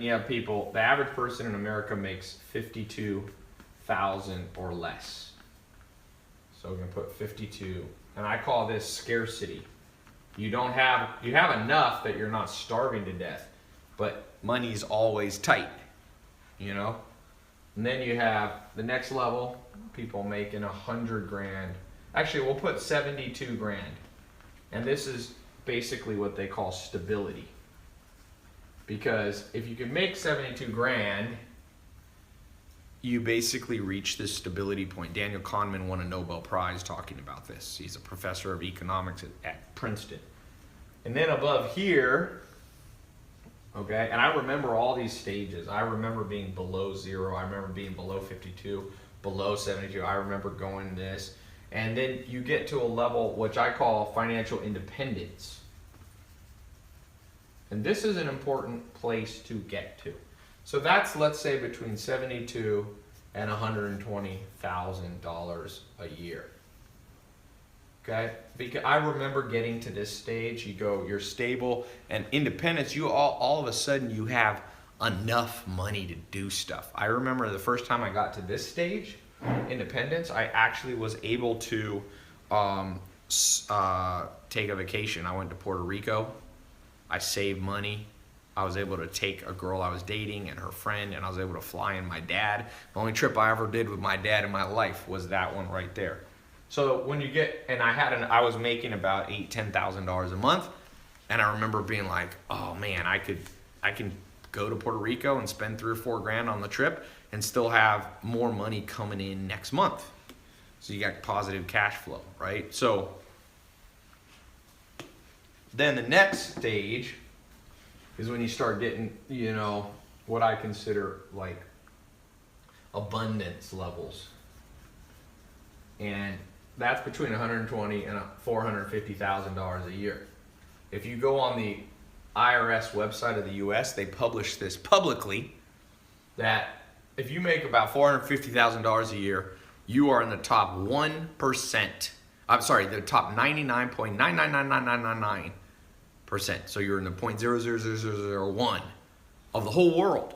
you have people, the average person in America makes 52,000 or less. So we're gonna put 52, and I call this scarcity. You have enough that you're not starving to death, but money's always tight, you know? And then you have the next level, people making 100 grand. Actually, we'll put 72 grand. And this is basically what they call stability. Because if you can make 72 grand, you basically reach this stability point. Daniel Kahneman won a Nobel Prize talking about this. He's a professor of economics at Princeton. And then above here, okay, and I remember all these stages. I remember being below 0. I remember being below 52, below 72. I remember going this. And then you get to a level which I call financial independence. And this is an important place to get to. So that's, let's say, between $72,000 and $120,000 a year. Okay? Because I remember getting to this stage, you're stable and independence, all of a sudden you have enough money to do stuff. I remember the first time I got to this stage, independence, I actually was able to take a vacation. I went to Puerto Rico. I saved money. I was able to take a girl I was dating and her friend, and I was able to fly in my dad. The only trip I ever did with my dad in my life was that one right there. So when you get, and I was making about $8,000-$10,000 a month, and I remember being like, oh man, I can go to Puerto Rico and spend 3 or 4 grand on the trip and still have more money coming in next month. So you got positive cash flow, right? So then the next stage is when you start getting, what I consider like abundance levels. And that's between $120,000 and $450,000 a year. If you go on the IRS website of the US, they publish this publicly, that if you make about $450,000 a year, you are in the top 1%. I'm sorry, the top 99.9999999%. So you're in the 0.00001 of the whole world.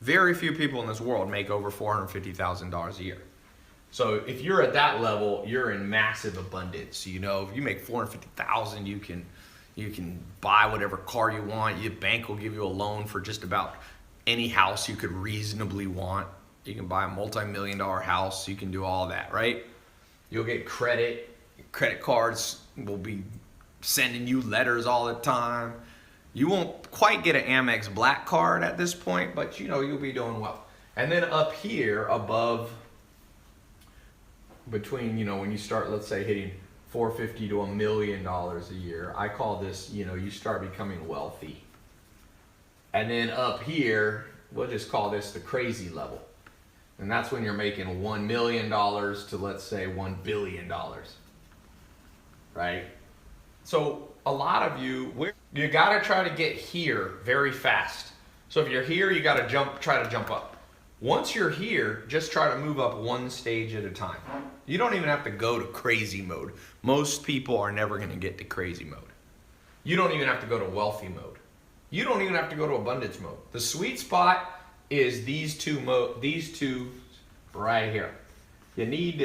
Very few people in this world make over $450,000 a year. So if you're at that level, you're in massive abundance. If you make $450,000, you can buy whatever car you want. Your bank will give you a loan for just about any house you could reasonably want. You can buy a multi-million-dollar house. You can do all that, right? You'll get credit. Credit cards will be sending you letters all the time. You won't quite get an Amex Black card at this point, but you'll be doing well. And then up here above, between, when you start, let's say, hitting $450,000 to $1 million a year, I call this, you start becoming wealthy. And then up here, we'll just call this the crazy level. And that's when you're making $1 million to, let's say, $1 billion, right? So a lot of you got to try to get here very fast. So if you're here, you got to try to jump up. Once you're here, just try to move up one stage at a time. You don't even have to go to crazy mode. Most people are never going to get to crazy mode. You don't even have to go to wealthy mode. You don't even have to go to abundance mode. The sweet spot is these two right here. You need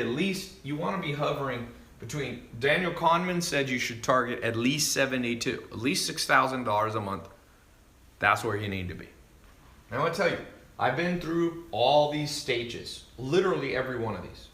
you want to be hovering between, Daniel Kahneman said you should target at least 72, at least $6,000 a month. That's where you need to be. And I want to tell you, I've been through all these stages, literally every one of these.